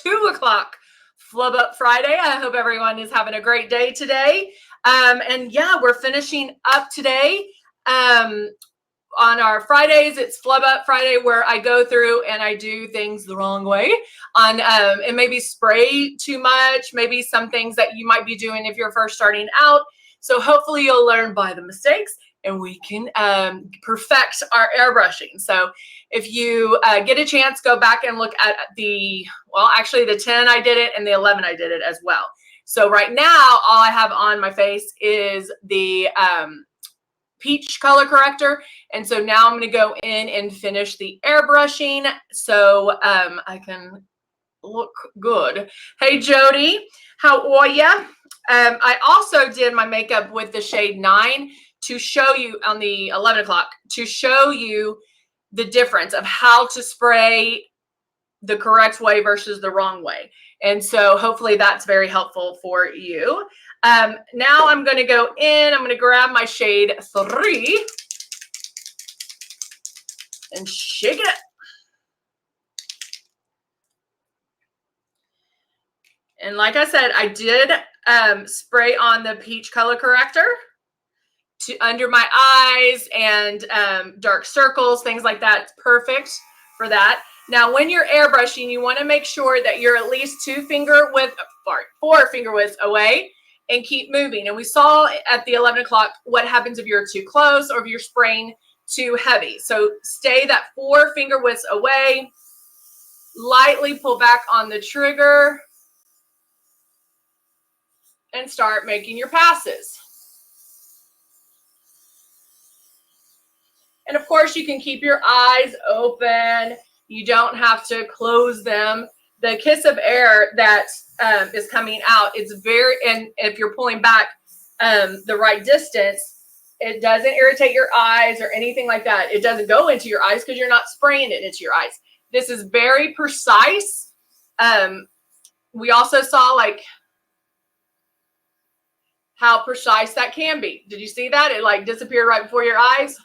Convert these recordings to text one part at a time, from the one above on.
2 o'clock Flub Up Friday. I hope everyone is having a great day today. And yeah, we're finishing up today. On our Fridays, it's Flub Up Friday, where I go through and I do things the wrong way on and maybe spray too much, maybe some things that you might be doing if you're first starting out. So hopefully you'll learn by the mistakes and we can perfect our airbrushing. So if you get a chance, go back and look at actually the 10 I did it and the 11 I did it as well. So right now, all I have on my face is the peach color corrector. And so now I'm going to go in and finish the airbrushing so I can look good. Hey, Jody, how are ya? I also did my makeup with the shade 9 to show you on the 11 o'clock, to show you the difference of how to spray the correct way versus the wrong way. And so hopefully that's very helpful for you. Now I'm going to go in, I'm going to grab my shade 3 and shake it up. And like I said, I did spray on the peach color corrector to under my eyes and dark circles, things like that. It's perfect for that. Now, when you're airbrushing, you want to make sure that you're at least 4 finger widths away and keep moving. And we saw at the 11 o'clock what happens if you're too close or if you're spraying too heavy. So stay that 4 finger widths away, lightly pull back on the trigger and start making your passes. And of course, you can keep your eyes open. You don't have to close them. The kiss of air that is coming out, it's very, and if you're pulling back the right distance, it doesn't irritate your eyes or anything like that. It doesn't go into your eyes because you're not spraying it into your eyes. This is very precise. We also saw like how precise that can be. Did you see that? It like disappeared right before your eyes.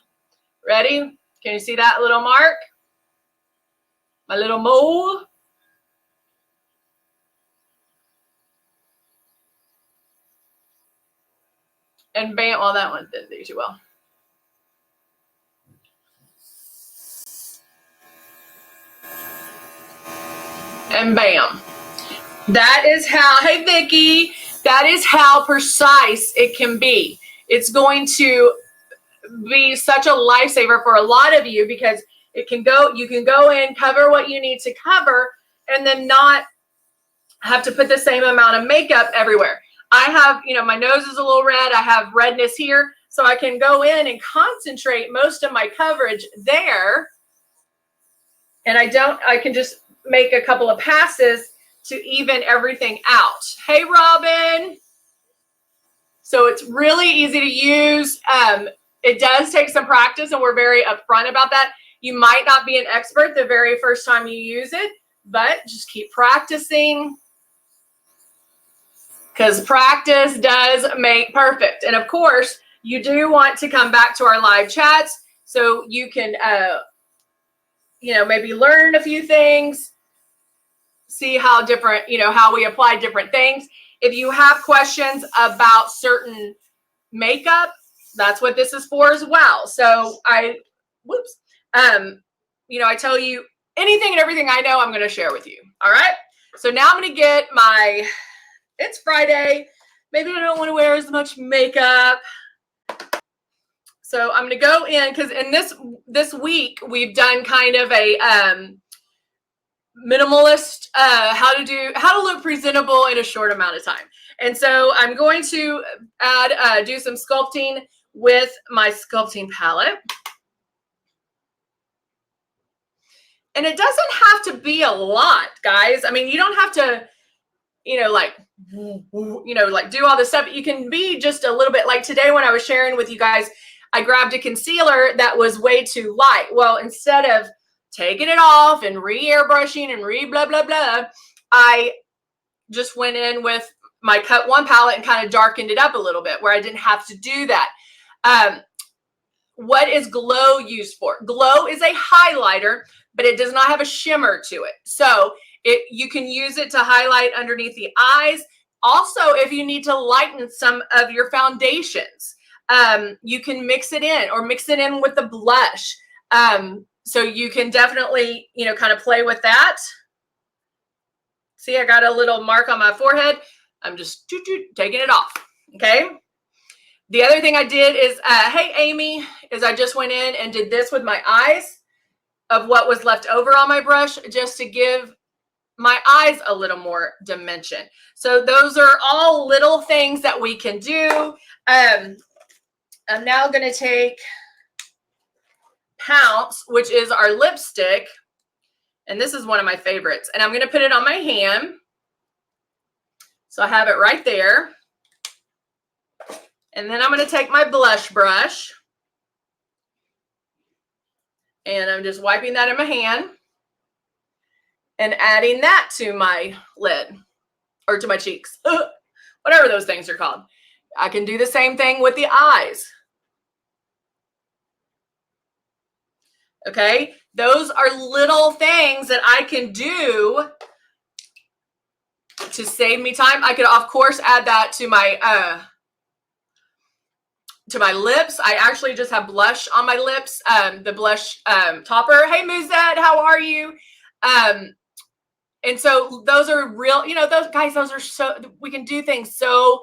Ready? Can you see that little mark? My little mole. And bam, well, that one didn't do too well. And bam. That is how, hey, Vicki, that is how precise it can be. It's going to be such a lifesaver for a lot of you because you can go in, cover what you need to cover, and then not have to put the same amount of makeup everywhere. I have, my nose is a little red. I have redness here. So I can go in and concentrate most of my coverage there. And I can just make a couple of passes to even everything out. Hey, Robin. So it's really easy to use. It does take some practice, and we're very upfront about that. You might not be an expert the very first time you use it, but just keep practicing because practice does make perfect. And of course, you do want to come back to our live chats so you can, maybe learn a few things, see how different, how we apply different things. If you have questions about certain makeup, that's what this is for as well. So I tell you anything and everything I know, I'm going to share with you. All right. So now I'm going to get it's Friday. Maybe I don't want to wear as much makeup. So I'm going to go in because in this week, we've done kind of a minimalist, how to look presentable in a short amount of time. And so I'm going to do some sculpting with my sculpting palette. And it doesn't have to be a lot, guys. I mean, you don't have to, do all this stuff. You can be just a little bit like today when I was sharing with you guys, I grabbed a concealer that was way too light. Well, instead of taking it off and re-airbrushing and blah, blah, blah, I just went in with my Cut 1 palette and kind of darkened it up a little bit where I didn't have to do that. What is glow used for? Glow is a highlighter, but it does not have a shimmer to it. So You can use it to highlight underneath the eyes. Also, if you need to lighten some of your foundations, you can mix it in or mix it in with the blush. So you can definitely, kind of play with that. See, I got a little mark on my forehead. I'm just taking it off. Okay. The other thing I did is, hey, Amy, is I just went in and did this with my eyes of what was left over on my brush, just to give my eyes a little more dimension. So those are all little things that we can do. I'm now going to take Pounce, which is our lipstick. And this is one of my favorites. And I'm going to put it on my hand. So I have it right there. And then I'm going to take my blush brush. And I'm just wiping that in my hand. And adding that to my lid. Or to my cheeks. Whatever those things are called. I can do the same thing with the eyes. Okay, those are little things that I can do to save me time. I could, of course, add that to my lips. I actually just have blush on my lips, the blush topper. Hey, Muzette, how are you? And so those are real, those guys, those are so, we can do things so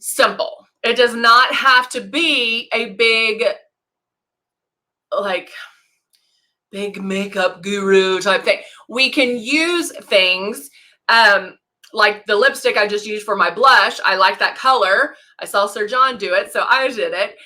simple. It does not have to be a big, big makeup guru type thing. We can use things like the lipstick I just used for my blush. I like that color. I saw Sir John do it, so I did it.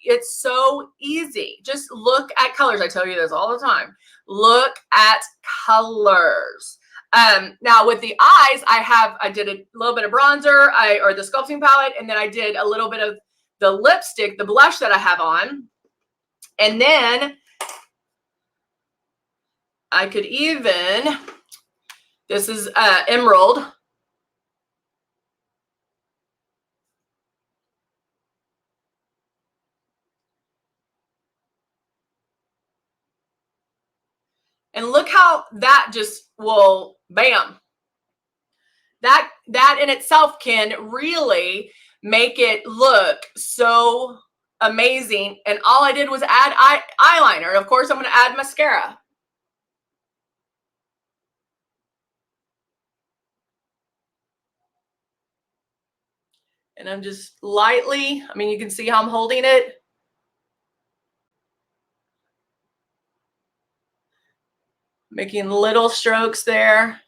It's so easy. Just look at colors. I tell you this all the time. Look at colors. Now with the eyes, I did a little bit of bronzer, or the sculpting palette, and then I did a little bit of the lipstick, the blush that I have on. And then I could even, this is Emerald. And look how that just will, bam. That in itself can really make it look so amazing. And all I did was add eyeliner. And of course, I'm going to add mascara. And I'm just lightly, you can see how I'm holding it. Making little strokes there.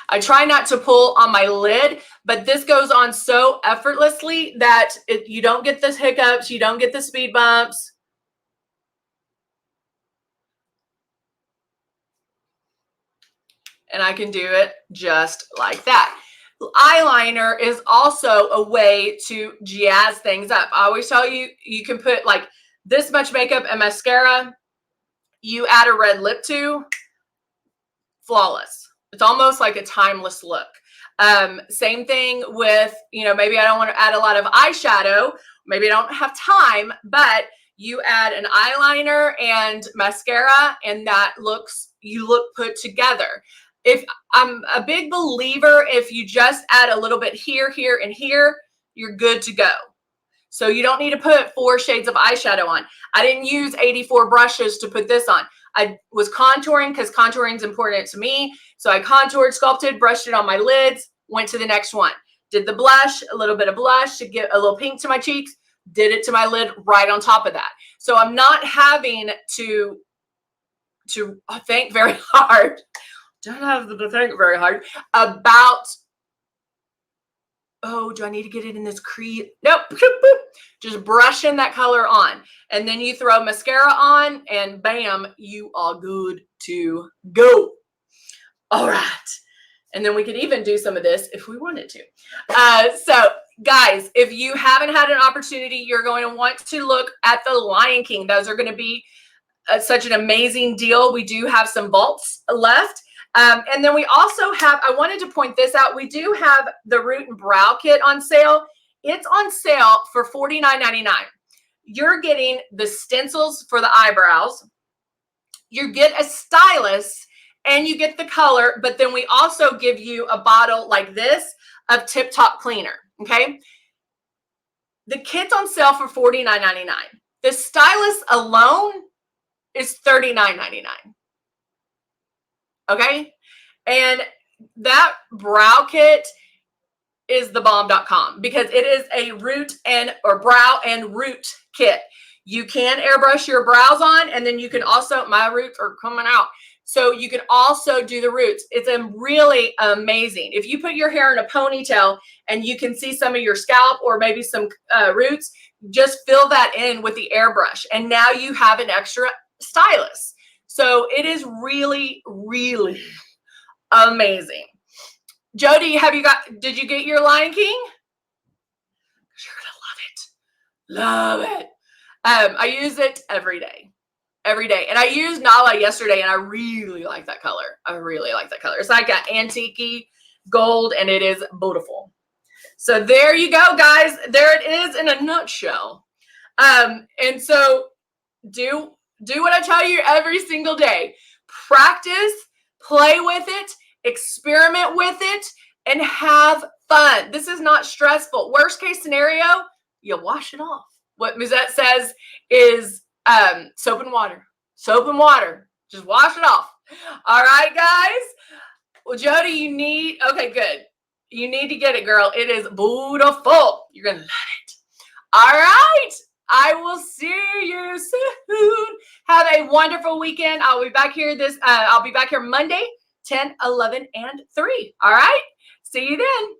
I try not to pull on my lid, but this goes on so effortlessly that you don't get the hiccups, you don't get the speed bumps. And I can do it just like that. Eyeliner is also a way to jazz things up. I always tell you, you can put like this much makeup and mascara, you add a red lip to, flawless. It's almost like a timeless look. Same thing with, maybe I don't want to add a lot of eyeshadow. Maybe I don't have time, but you add an eyeliner and mascara and you look put together. If I'm a big believer, if you just add a little bit here, here, and here, you're good to go. So you don't need to put 4 shades of eyeshadow on. I didn't use 84 brushes to put this on. I was contouring because contouring is important to me. So I contoured, sculpted, brushed it on my lids, went to the next one. Did the blush, a little bit of blush to get a little pink to my cheeks, did it to my lid right on top of that. So I'm not having to think very hard. Don't have to think very hard about, oh, do I need to get it in this crease? Nope. Just brushing that color on. And then you throw mascara on and bam, you are good to go. All right. And then we could even do some of this if we wanted to. So guys, if you haven't had an opportunity, you're going to want to look at the Lion King. Those are going to be such an amazing deal. We do have some vaults left. And then we also have, I wanted to point this out. We do have the Root and Brow Kit on sale. It's on sale for $49.99. You're getting the stencils for the eyebrows. You get a stylus and you get the color, but then we also give you a bottle like this of Tip Top Cleaner, okay? The kit's on sale for $49.99. The stylus alone is $39.99. Okay? And that brow kit is thebomb.com because it is a brow and root kit. You can airbrush your brows on, and then you can also, my roots are coming out. So you can also do the roots. It's really amazing. If you put your hair in a ponytail and you can see some of your scalp or maybe some roots, just fill that in with the airbrush. And now you have an extra stylus. So it is really, really amazing. Jody, did you get your Lion King? You're gonna love it. Love it. I use it every day. And I used Nala yesterday, and I really like that color. It's like an antique gold, and it is beautiful. So there you go, guys. There it is in a nutshell. And so do what I tell you every single day. Practice, play with it, experiment with it, and have fun. This is not stressful. Worst case scenario, you wash it off. What Musette says is soap and water. Just wash it off. All right, guys. Well, Jody, okay, good. You need to get it, girl. It is beautiful. You're going to love it. All right. I will see you soon. Have a wonderful weekend. I'll be back here Monday, 10, 11, and 3. All right. See you then.